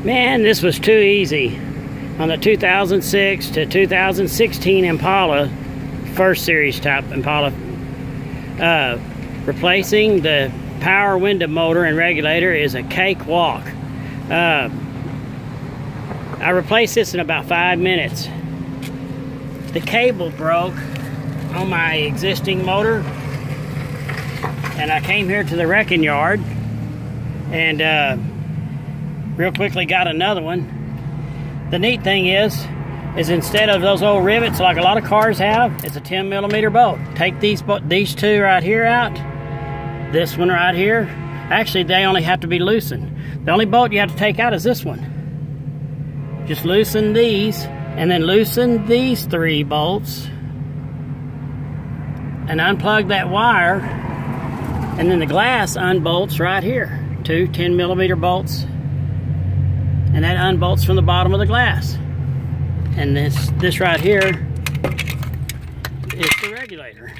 Man, this was too easy. On the 2006 to 2016 Impala, first series type Impala, replacing the power window motor and regulator is a cakewalk. I replaced this in about 5 minutes. The cable broke on my existing motor, and I came here to the wrecking yard and real quickly got another one. The neat thing is instead of those old rivets like a lot of cars have, it's a 10mm bolt. Take these two right here out, this one right here. Actually, they only have to be loosened. The only bolt you have to take out is this one. Just loosen these, and then loosen these 3 bolts, and unplug that wire, and then the glass unbolts right here. 2 10mm bolts, and that unbolts from the bottom of the glass. And this right here is the regulator.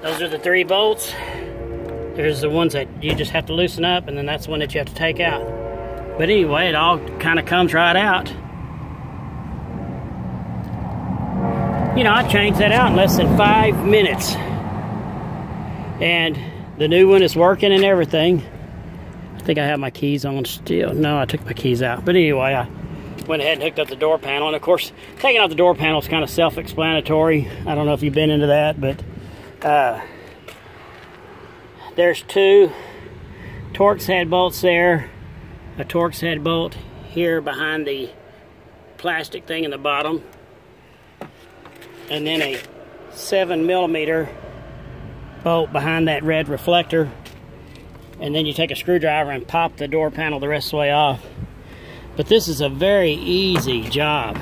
Those are the 3 bolts. There's the ones that you just have to loosen up, and then that's the one that you have to take out. But anyway, it all kind of comes right out. You know, I changed that out in less than 5 minutes. And the new one is working and everything. I think I have my keys on still. No, I took my keys out. But anyway, I went ahead and hooked up the door panel. And of course, taking out the door panel is kind of self-explanatory. I don't know if you've been into that, but there's 2 Torx head bolts there. A Torx head bolt here behind the plastic thing in the bottom. And then a 7mm bolt behind that red reflector. And then you take a screwdriver and pop the door panel the rest of the way off. But this is a very easy job.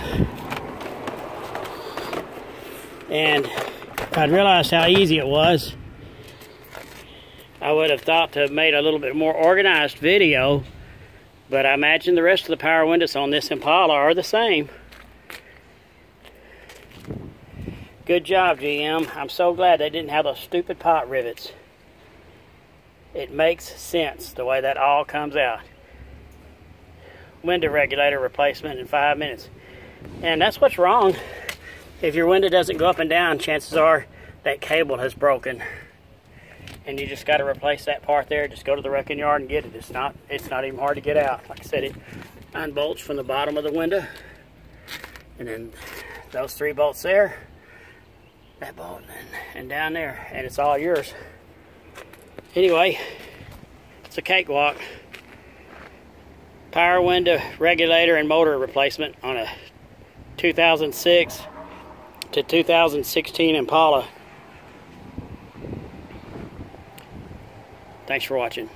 And if I'd realized how easy it was, I would have thought to have made a little bit more organized video. But I imagine the rest of the power windows on this Impala are the same. Good job, GM. I'm so glad they didn't have those stupid pot rivets. It makes sense the way that all comes out. Window regulator replacement in 5 minutes. And that's what's wrong. If your window doesn't go up and down, chances are that cable has broken. And you just got to replace that part there. Just go to the wrecking yard and get it. It's not even hard to get out. Like I said, it unbolts from the bottom of the window. And then those 3 bolts there, that bolt, and down there, and it's all yours. Anyway, it's a cakewalk. Power window, regulator, and motor replacement on a 2006 to 2016 Impala. Thanks for watching.